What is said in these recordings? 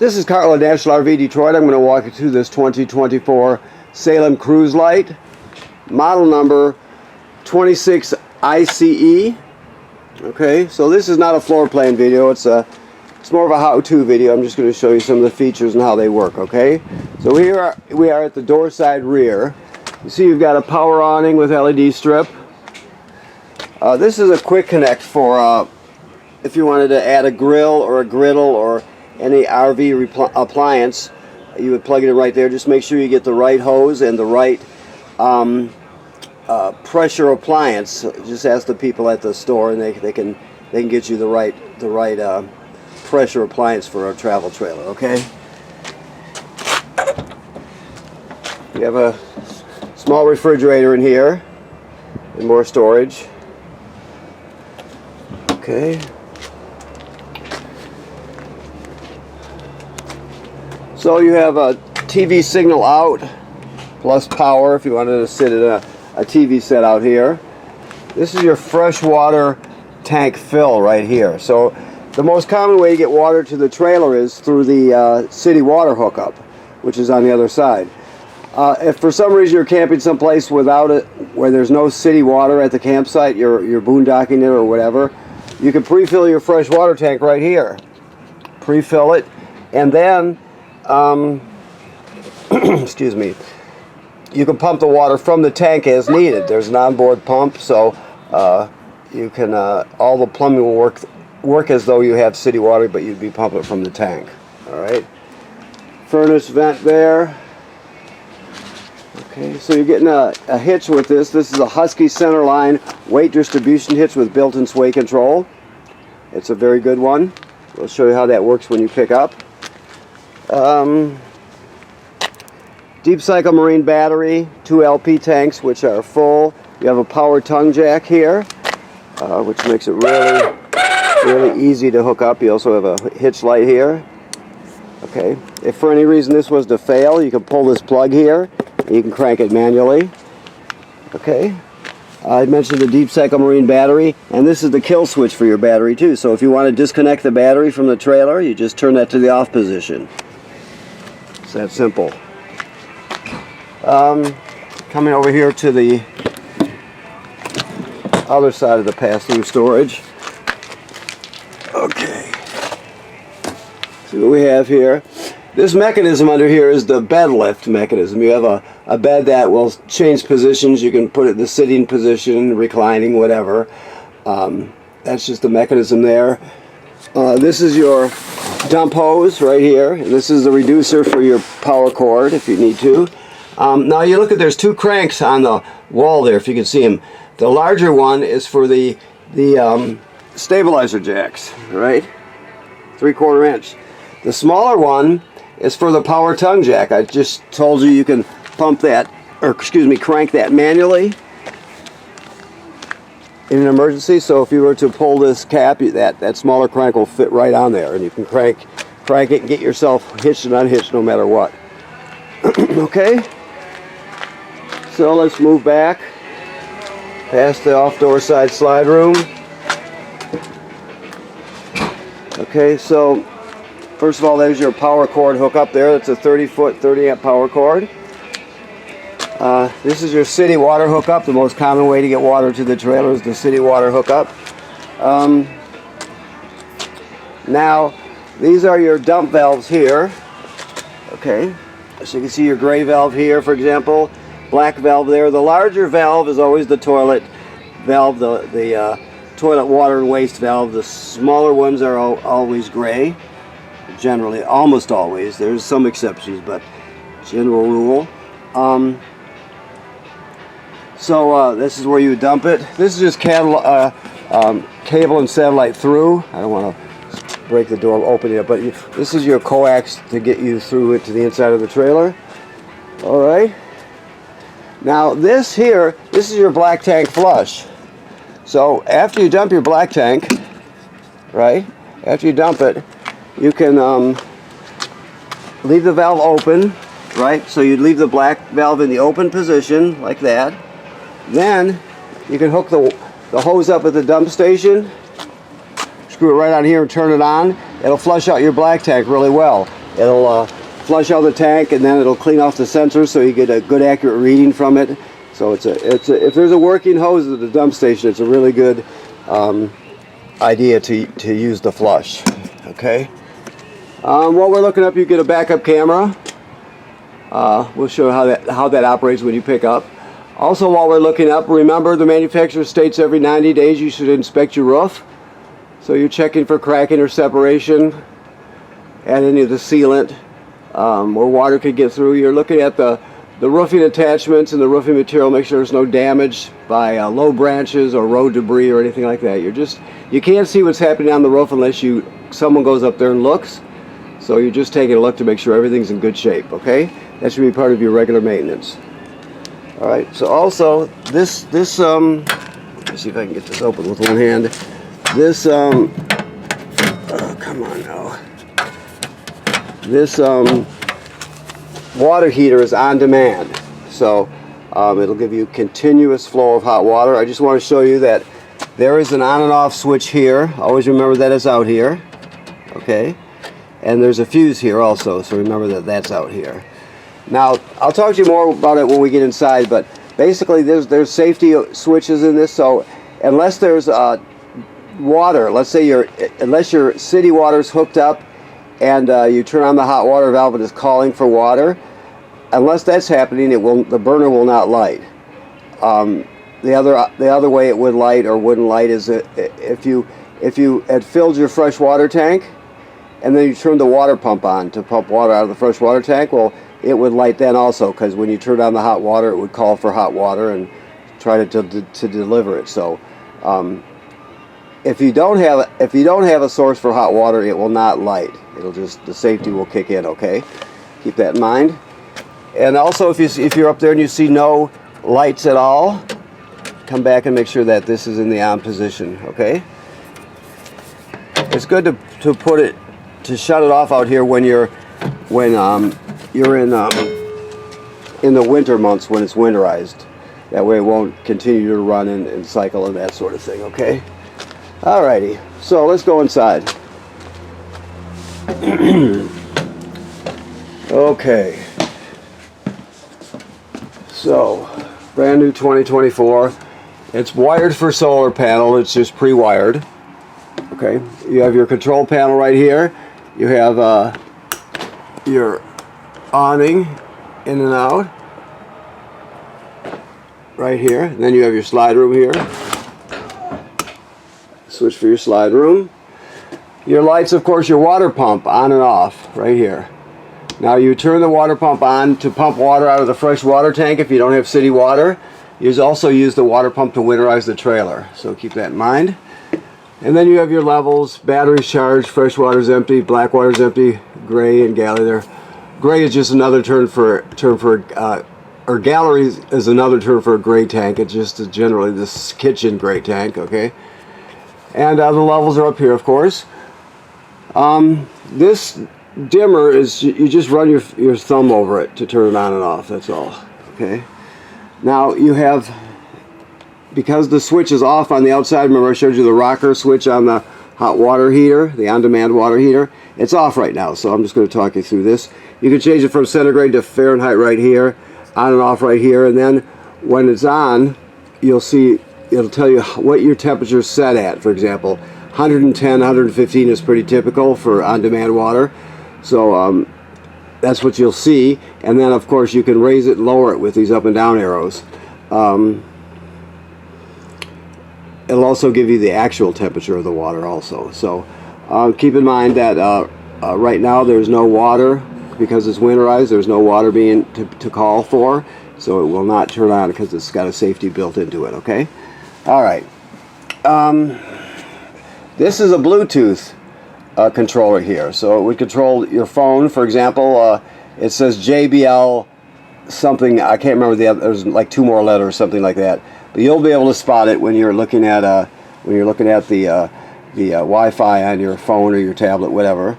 This is Carl at National RV Detroit. I'm going to walk you through this 2024 Salem Cruise Lite, model number 26 ICE. Okay, so this is not a floor plan video. It's more of a how-to video. I'm just going to show you some of the features and how they work. Okay, so here we are at the door side rear. You see you've got a power awning with LED strip. This is a quick connect for if you wanted to add a grill or a griddle or any RV appliance. You would plug it in right there. Just make sure you get the right hose and the right pressure appliance. Just ask the people at the store, and they can get you the right pressure appliance for a travel trailer. Okay. You have a small refrigerator in here and more storage. Okay. So you have a TV signal out, plus power if you wanted to sit in a TV set out here. This is your freshwater tank fill right here. So the most common way to get water to the trailer is through the city water hookup, which is on the other side. If for some reason you're camping someplace without it, where there's no city water at the campsite, you're boondocking it or whatever, you can pre-fill your fresh water tank right here. Pre-fill it, and then excuse me, you can pump the water from the tank as needed. There's an onboard pump, so you can all the plumbing will work as though you have city water, but you'd be pumping it from the tank. All right, furnace vent there. Okay, so you're getting a hitch with this. This is a Husky centerline weight distribution hitch with built-in sway control. It's a very good one. We'll show you how that works when you pick up. Deep cycle marine battery, 2 LP tanks which are full. You have a power tongue jack here, which makes it really easy to hook up. You also have a hitch light here. Okay, if for any reason this was to fail, you can pull this plug here. You can crank it manually. Okay, I mentioned the deep cycle marine battery, and this is the kill switch for your battery too. So if you want to disconnect the battery from the trailer, you just turn that to the off position. It's that simple. Coming over here to the other side of the pass-through storage. Okay, see what we have here. This mechanism under here is the bed lift mechanism. You have a bed that will change positions. You can put it in the sitting position, reclining, whatever. That's just the mechanism there. This is your dump hose right here. And this is the reducer for your power cord if you need to. Now you look at, there's 2 cranks on the wall there, if you can see them. The larger one is for the stabilizer jacks, right? 3/4 inch. The smaller one is for the power tongue jack. I just told you you can pump that, or excuse me, crank that manually in an emergency. So if you were to pull this cap, that smaller crank will fit right on there, and you can crank it and get yourself hitched and unhitched no matter what. Okay, so let's move back past the off-door side slide room. Okay, so first of all, there's your power cord hookup there. That's a 30-foot, 30-amp power cord. This is your city water hookup. The most common way to get water to the trailer is the city water hookup. Now, these are your dump valves here. Okay, so you can see your gray valve here, for example. Black valve there. The larger valve is always the toilet valve, the toilet water and waste valve. The smaller ones are always gray. Generally, almost always. There's some exceptions, but general rule. So this is where you dump it. This is just cable and satellite through. I don't want to break the door opening it, but this is your coax to get you through it to the inside of the trailer. All right. Now this here, this is your black tank flush. So after you dump your black tank, right? After you dump it, you can leave the valve open, right? So you'd leave the black valve in the open position like that. Then you can hook the hose up at the dump station, screw it right on here and turn it on. It'll flush out your black tank really well. It'll flush out the tank, and then it'll clean off the sensor so you get a good accurate reading from it. So if there's a working hose at the dump station, it's a really good idea to use the flush. Okay. While we're looking up, you get a backup camera. We'll show how that operates when you pick up. Also, while we're looking up, remember the manufacturer states every 90 days you should inspect your roof. So you're checking for cracking or separation at any of the sealant where water could get through. You're looking at the roofing attachments and the roofing material. Make sure there's no damage by low branches or road debris or anything like that. You can't see what's happening on the roof unless someone goes up there and looks. So you're just taking a look to make sure everything's in good shape, okay? That should be part of your regular maintenance. All right, so also this let me see if I can get this open with one hand. This oh, come on now. This water heater is on demand. So it'll give you continuous flow of hot water. I just want to show you that there is an on and off switch here. Always remember that it's out here. Okay? And there's a fuse here also, so remember that that's out here. Now, I'll talk to you more about it when we get inside, but basically there's safety switches in this, so unless there's water, let's say unless your city water's hooked up and you turn on the hot water valve and it's calling for water, unless that's happening, the burner will not light. The other way it would light or wouldn't light is if you had filled your fresh water tank and then you turned the water pump on to pump water out of the fresh water tank, well, it would light then also, because when you turn on the hot water, it would call for hot water and try to deliver it. So if you don't have a source for hot water, it will not light. The safety will kick in. Okay, keep that in mind. And also, if you're up there and you see no lights at all, come back and make sure that this is in the on position. Okay, it's good to shut it off out here when you're in the winter months when it's winterized. That way it won't continue to run and cycle and that sort of thing, okay? Alrighty, so let's go inside. Okay. So, brand new 2024. It's wired for solar panel, it's just pre-wired. Okay, you have your control panel right here. You have your awning in and out right here, and then you have your slide room here. Switch for your slide room. Your lights, of course, your water pump on and off right here. Now you turn the water pump on to pump water out of the fresh water tank if you don't have city water. You also use the water pump to winterize the trailer, so keep that in mind. And then you have your levels: batteries charged, fresh water's empty, black water's empty, gray and galley there. Gray is just another term for or gallery is another term for a gray tank. It's just generally this kitchen gray tank, okay? And the levels are up here, of course. This dimmer is, you just run your thumb over it to turn it on and off, that's all, okay? Now you have, because the switch is off on the outside, remember I showed you the rocker switch on the hot water heater, the on-demand water heater. It's off right now, so I'm just going to talk you through this. You can change it from centigrade to Fahrenheit right here, on and off right here, and then when it's on, you'll see, it'll tell you what your temperature is set at. For example, 110, 115 is pretty typical for on-demand water. So that's what you'll see. And then, of course, you can raise it and lower it with these up and down arrows. It'll also give you the actual temperature of the water also. So keep in mind that right now there's no water. Because it's winterized, there's no water being to call for. So it will not turn on because it's got a safety built into it, okay? All right. This is a Bluetooth controller here. So it would control your phone. For example, it says JBL something. I can't remember the other. There's like 2 more letters, something like that. But you'll be able to spot it when you're looking at the Wi-Fi on your phone or your tablet, whatever.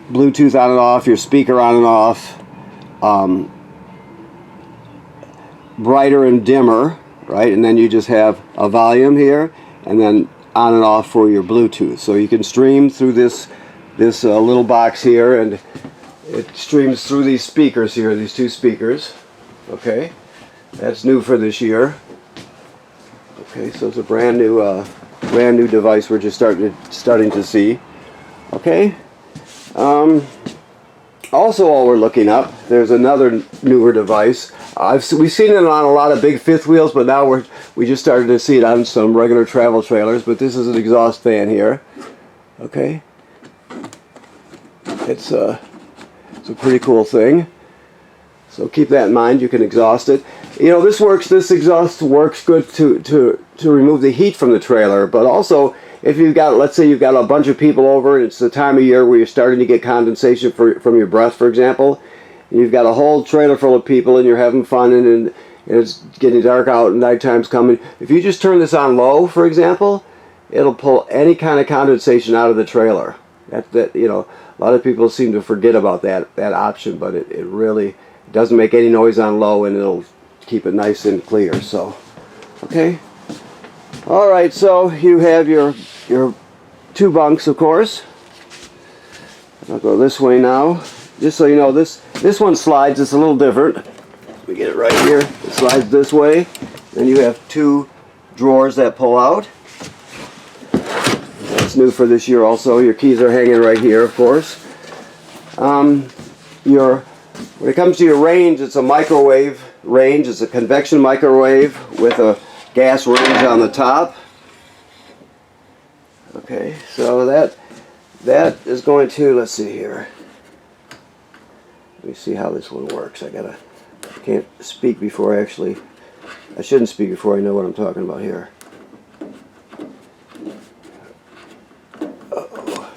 Bluetooth on and off, your speaker on and off, brighter and dimmer, right? And then you just have a volume here, and then on and off for your Bluetooth. So you can stream through this this little box here, and it streams through these speakers here, these two speakers. Okay, that's new for this year. Okay, so it's a brand new device we're just starting to see. Okay. Also, while we're looking up, there's another newer device. We've seen it on a lot of big fifth wheels, but now we just started to see it on some regular travel trailers. But this is an exhaust fan here. Okay, it's a pretty cool thing. So keep that in mind. You can exhaust it. You know, this exhaust works good to remove the heat from the trailer, but also if you've got, let's say you've got a bunch of people over and it's the time of year where you're starting to get condensation from your breath, for example, and you've got a whole trailer full of people and you're having fun and it's getting dark out and nighttime's coming. If you just turn this on low, for example, it'll pull any kind of condensation out of the trailer. That you know, a lot of people seem to forget about that option, but it really doesn't make any noise on low, and it'll keep it nice and clear. So, okay. Alright, so you have your two bunks, of course. I'll go this way now. Just so you know, this one slides. It's a little different. Let me get it right here. It slides this way. Then you have two drawers that pull out. That's new for this year also. Your keys are hanging right here, of course. When it comes to your range, it's a microwave range. It's a convection microwave with a gas range on the top. Okay, so that is going to, let's see here. Let me see how this one works. I can't speak before I shouldn't speak before I know what I'm talking about here. Uh-oh.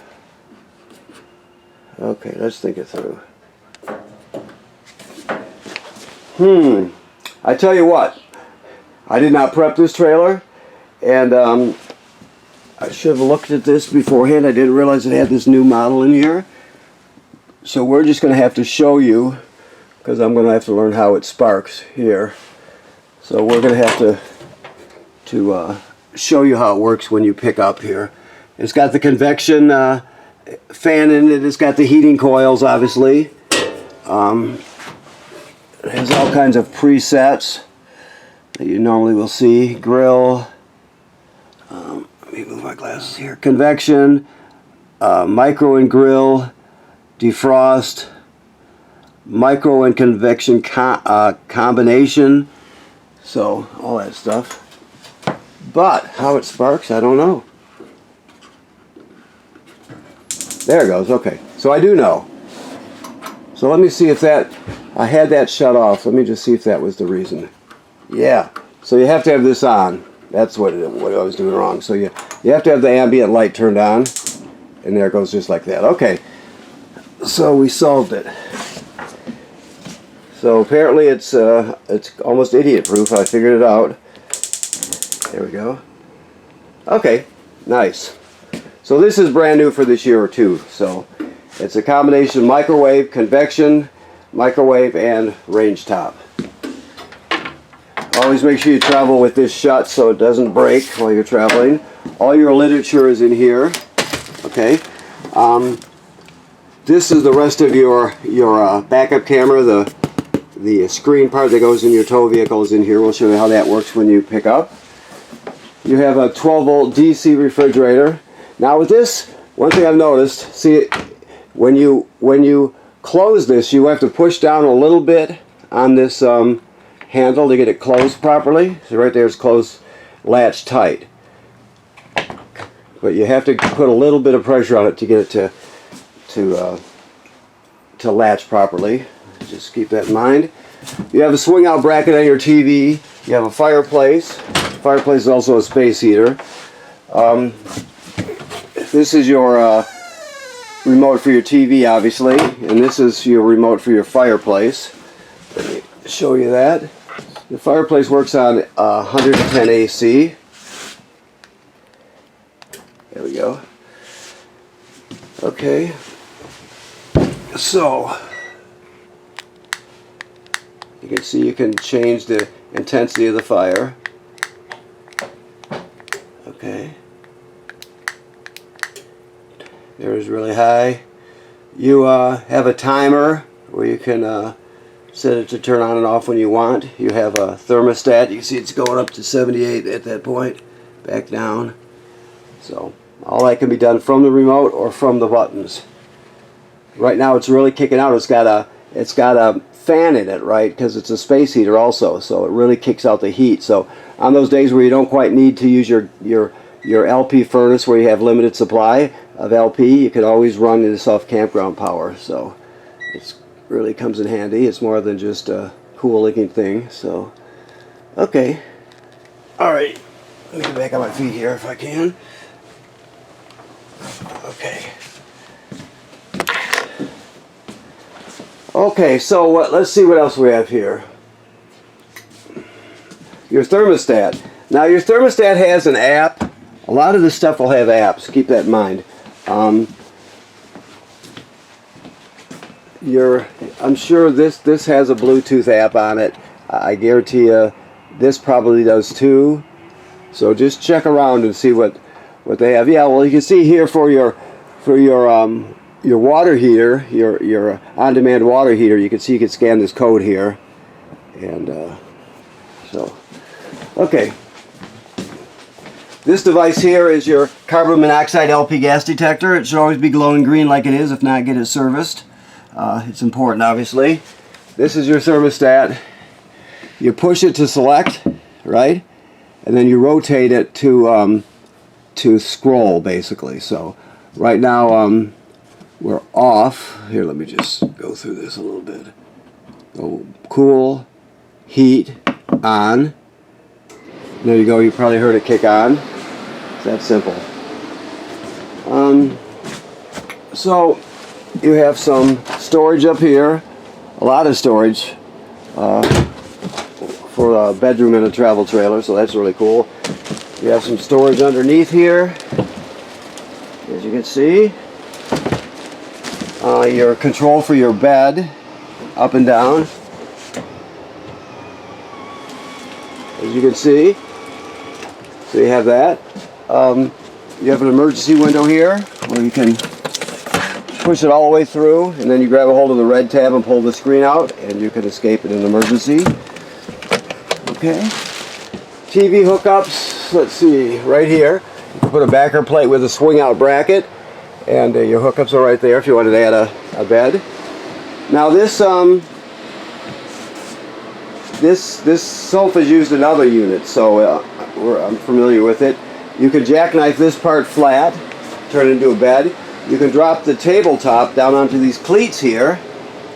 Okay, let's think it through. I tell you what, I did not prep this trailer, and I should have looked at this beforehand. I didn't realize it had this new model in here. So we're just going to have to show you, because I'm going to have to learn how it sparks here. So we're going to have to show you how it works when you pick up here. It's got the convection fan in it. It's got the heating coils, obviously. It has all kinds of presets that you normally will see. Grill. Let me move my glasses here. Convection, micro and grill, defrost, micro and convection combination. So all that stuff. But how it sparks, I don't know. There it goes. Okay, so I do know. So let me see if I had that shut off. Let me just see if that was the reason. Yeah. So you have to have this on. That's what I was doing wrong. So you have to have the ambient light turned on, and there it goes, just like that. Okay. So we solved it. So apparently it's almost idiot-proof. I figured it out. There we go. Okay. Nice. So this is brand new for this year too. So it's a combination microwave, convection, microwave, and range top. Always make sure you travel with this shut so it doesn't break while you're traveling. All your literature is in here. Okay. This is the rest of your backup camera. The screen part that goes in your tow vehicle is in here. We'll show you how that works when you pick up. You have a 12-volt DC refrigerator. Now with this, one thing I've noticed, see, when you close this, you have to push down a little bit on this handle to get it closed properly. So right there it's closed, latch tight. But you have to put a little bit of pressure on it to get it to latch properly. Just keep that in mind. You have a swing out bracket on your TV. You have a fireplace. Fireplace is also a space heater. This is your remote for your TV, obviously, and this is your remote for your fireplace. Let me show you that. The fireplace works on 110 AC. There we go. Okay. So you can see you can change the intensity of the fire. Okay. There is really high. You have a timer where you can set it to turn on and off when you want. You have a thermostat. You can see it's going up to 78 at that point. Back down. So all that can be done from the remote or from the buttons. Right now it's really kicking out. It's got a fan in it, right? Because it's a space heater also, so it really kicks out the heat. So on those days where you don't quite need to use your LP furnace, where you have limited supply of LP, you can always run this off campground power. So it really comes in handy. It's more than just a cool looking thing. So okay, all right. Let me get back on my feet here if I can. Okay. Okay, so let's see what else we have here. Your thermostat. Now your thermostat has an app. A lot of this stuff will have apps. Keep that in mind. I'm sure this has a Bluetooth app on it. I guarantee you this probably does too. So just check around and see what they have. Yeah, well, you can see here for your water heater, your on-demand water heater, you can see you can scan this code here. And so, okay. This device here is your carbon monoxide LP gas detector. It should always be glowing green like it is. If not, get it serviced. It's important, obviously. This is your thermostat. You push it to select, right? And then you rotate it to scroll, basically. So right now we're off. Here, let me just go through this a little bit. Oh, cool, heat, on. There you go. You probably heard it kick on. It's that simple. So you have some storage up here, a lot of storage for a bedroom in a travel trailer, so that's really cool. You have some storage underneath here, as you can see. Your control for your bed, up and down, as you can see. So you have that. You have an emergency window here where you can push it all the way through, and then you grab a hold of the red tab and pull the screen out, and you can escape in an emergency. Okay. TV hookups, let's see, right here. You can put a backer plate with a swing out bracket, and your hookups are right there if you wanted to add a bed. Now this sofa is used in other units, so I'm familiar with it. You can jackknife this part flat, turn it into a bed. You can drop the tabletop down onto these cleats here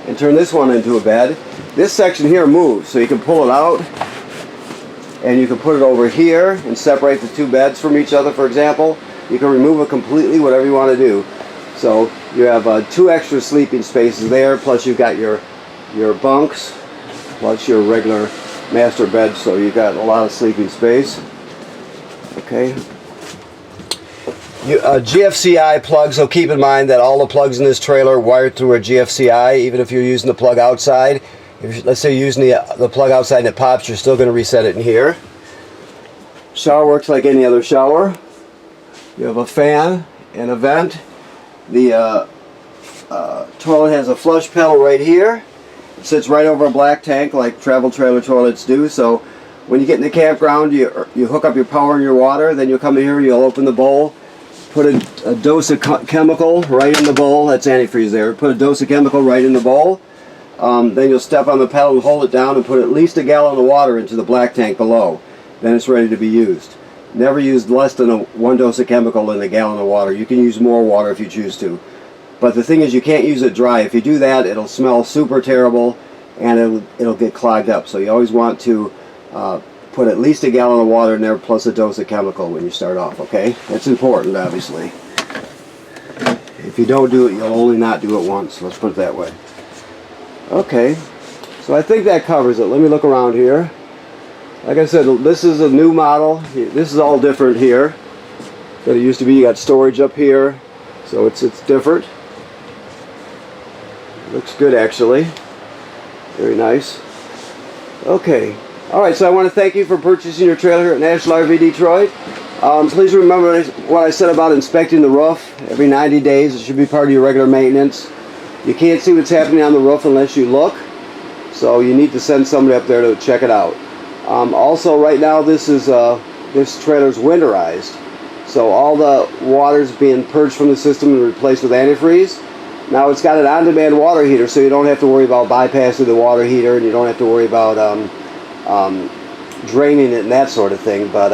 and turn this one into a bed. This section here moves, so you can pull it out and you can put it over here and separate the two beds from each other, for example. You can remove it completely, whatever you want to do. So you have 2 extra sleeping spaces there, plus you've got your bunks, plus your regular master bed, so you've got a lot of sleeping space. Okay. GFCI plugs, so keep in mind that all the plugs in this trailer are wired through a GFCI, even if you're using the plug outside. Let's say you're using the plug outside and it pops, you're still going to reset it in here. Shower works like any other shower. You have a fan and a vent. The toilet has a flush pedal right here. It sits right over a black tank like travel trailer toilets do. So when you get in the campground, you hook up your power and your water. Then you'll come in here, you'll open the bowl, put a dose of chemical right in the bowl. That's antifreeze there. Put a dose of chemical right in the bowl. Then you'll step on the pedal and hold it down and put at least a gallon of water into the black tank below. Then it's ready to be used. Never use less than 1 dose of chemical in a gallon of water. You can use more water if you choose to. But the thing is, you can't use it dry. If you do that, it'll smell super terrible and it'll get clogged up. So you always want to put at least a gallon of water in there plus a dose of chemical when you start off, okay? That's important, obviously. If you don't do it, you'll only not do it once. Let's put it that way. Okay, so I think that covers it. Let me look around here. Like I said, this is a new model. This is all different here than it used to be. You got storage up here, so it's different. Looks good, actually. Very nice. Okay. All right, so I want to thank you for purchasing your trailer here at National RV Detroit. Please remember what I said about inspecting the roof every 90 days. It should be part of your regular maintenance. You can't see what's happening on the roof unless you look, so you need to send somebody up there to check it out. Also, right now this trailer's winterized, so all the water's being purged from the system and replaced with antifreeze. Now it's got an on-demand water heater, so you don't have to worry about bypassing the water heater, and you don't have to worry about draining it and that sort of thing. But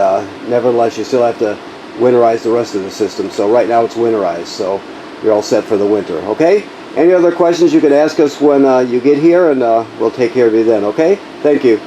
nevertheless, you still have to winterize the rest of the system. So right now it's winterized, so you're all set for the winter. Okay? Any other questions you can ask us when you get here, and we'll take care of you then. Okay? Thank you.